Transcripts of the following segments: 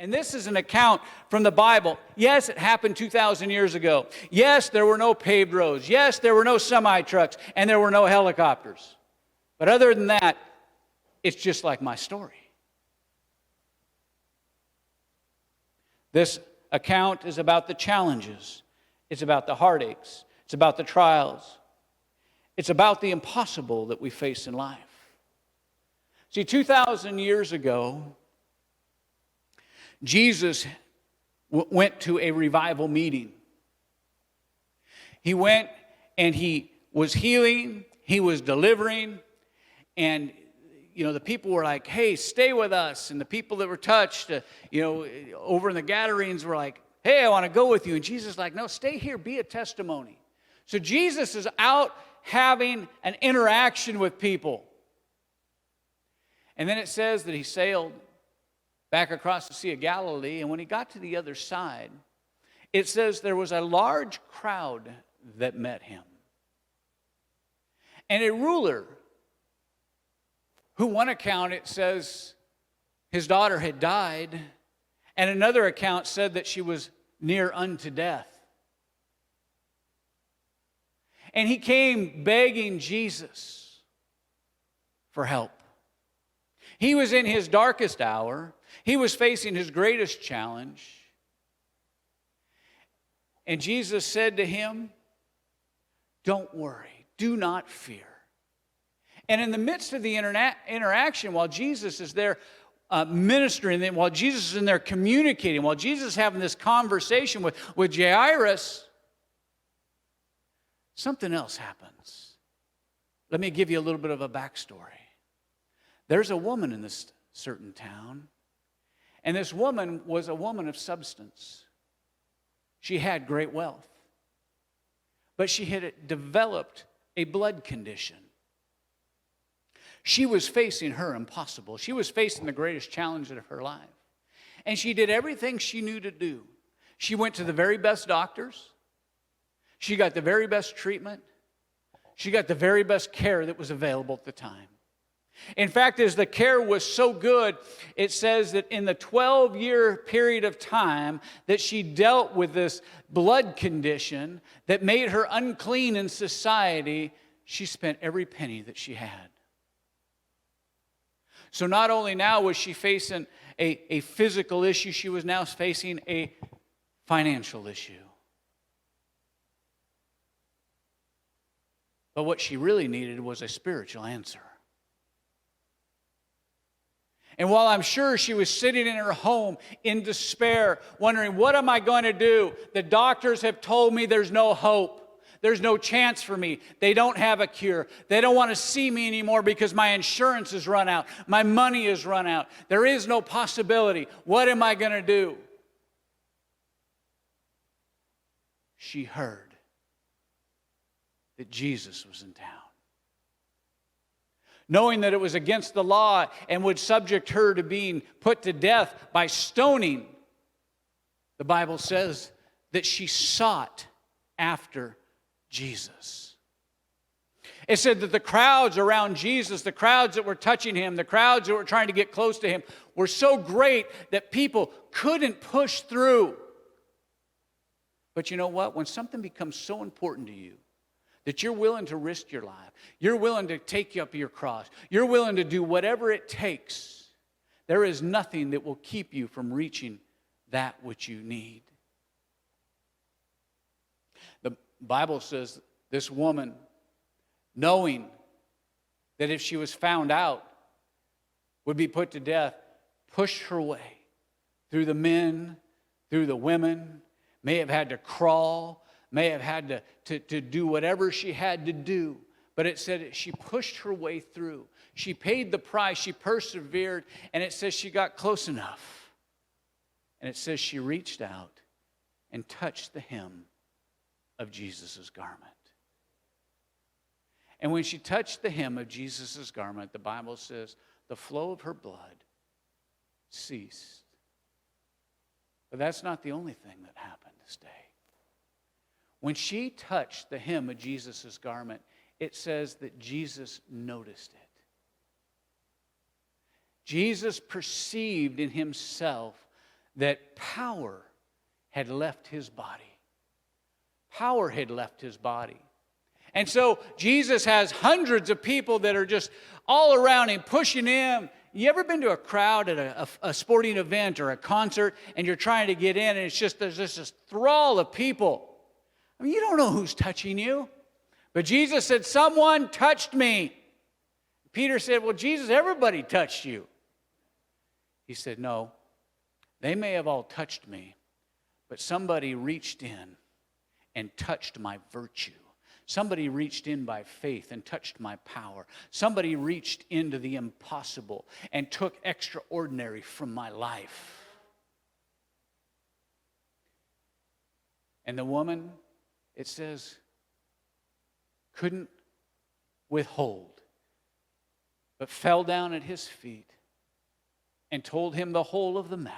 And this is an account from the Bible. Yes, it happened 2,000 years ago. Yes, there were no paved roads. Yes, there were no semi-trucks, and there were no helicopters. But other than that, it's just like my story. This account is about the challenges. It's about the heartaches. It's about the trials. It's about the impossible that we face in life. See, 2,000 years ago, Jesus went to a revival meeting. He went and he was healing, he was delivering, and the people were like, hey, stay with us. And the people that were touched, over in the Gadarenes were like, hey, I want to go with you. And Jesus is like, no, stay here, be a testimony. So Jesus is out having an interaction with people. And then it says that he sailed back across the Sea of Galilee, and when he got to the other side, it says there was a large crowd that met him. And a ruler, who one account it says his daughter had died, and another account said that she was near unto death. And he came begging Jesus for help. He was in his darkest hour. He was facing his greatest challenge. And Jesus said to him, don't worry, do not fear. And in the midst of the interaction, while Jesus is there ministering, while Jesus is in there communicating, while Jesus is having this conversation with Jairus, something else happens. Let me give you a little bit of a backstory. There's a woman in this certain town, and this woman was a woman of substance. She had great wealth, but she had developed a blood condition. She was facing her impossible. She was facing the greatest challenge of her life. And she did everything she knew to do. She went to the very best doctors. She got the very best treatment. She got the very best care that was available at the time. In fact, as the care was so good, it says that in the 12-year period of time that she dealt with this blood condition that made her unclean in society, she spent every penny that she had. So not only now was she facing a physical issue, she was now facing a financial issue. But what she really needed was a spiritual answer. And while I'm sure she was sitting in her home in despair, wondering, what am I going to do? The doctors have told me there's no hope. There's no chance for me. They don't have a cure. They don't want to see me anymore because my insurance has run out. My money has run out. There is no possibility. What am I going to do? She heard that Jesus was in town. Knowing that it was against the law and would subject her to being put to death by stoning, the Bible says that she sought after Jesus. It said that the crowds around Jesus, the crowds that were touching him, the crowds that were trying to get close to him, were so great that people couldn't push through. But you know what? When something becomes so important to you, that you're willing to risk your life, you're willing to take up your cross, you're willing to do whatever it takes, there is nothing that will keep you from reaching that which you need. The Bible says this woman, knowing that if she was found out, would be put to death, pushed her way through the men, through the women, may have had to crawl, may have had to do whatever she had to do. But it said she pushed her way through. She paid the price. She persevered. And it says she got close enough. And it says she reached out and touched the hem of Jesus' garment. And when she touched the hem of Jesus' garment, the Bible says the flow of her blood ceased. But that's not the only thing that happened this day. When she touched the hem of Jesus' garment, it says that Jesus noticed it. Jesus perceived in himself that power had left his body. Power had left his body. And so Jesus has hundreds of people that are just all around him, pushing him. You ever been to a crowd at a sporting event or a concert, and you're trying to get in, and it's just there's just this thrall of people? I mean, you don't know who's touching you. But Jesus said, someone touched me. Peter said, well, Jesus, everybody touched you. He said, no, they may have all touched me, but somebody reached in and touched my virtue. Somebody reached in by faith and touched my power. Somebody reached into the impossible and took extraordinary from my life. And the woman, it says, couldn't withhold, but fell down at his feet and told him the whole of the matter.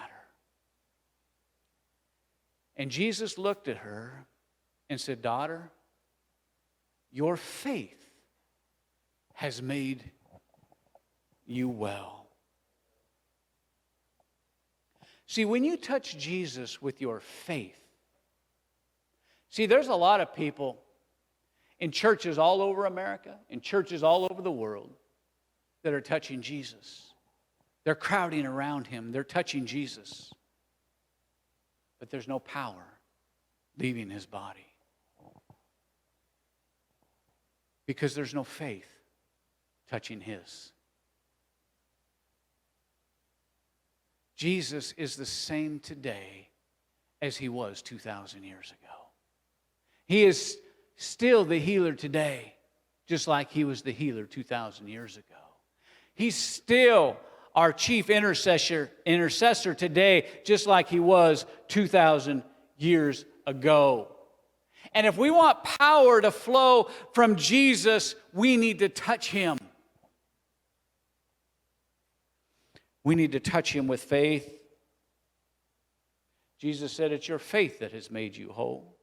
And Jesus looked at her and said, daughter, your faith has made you well. See, when you touch Jesus with your faith, see, there's a lot of people in churches all over America, in churches all over the world, that are touching Jesus. They're crowding around him. They're touching Jesus. But there's no power leaving his body. Because there's no faith touching his. Jesus is the same today as he was 2,000 years ago. He is still the healer today, just like he was the healer 2,000 years ago. He's still our chief intercessor today, just like he was 2,000 years ago. And if we want power to flow from Jesus, we need to touch him. We need to touch him with faith. Jesus said, it's your faith that has made you whole.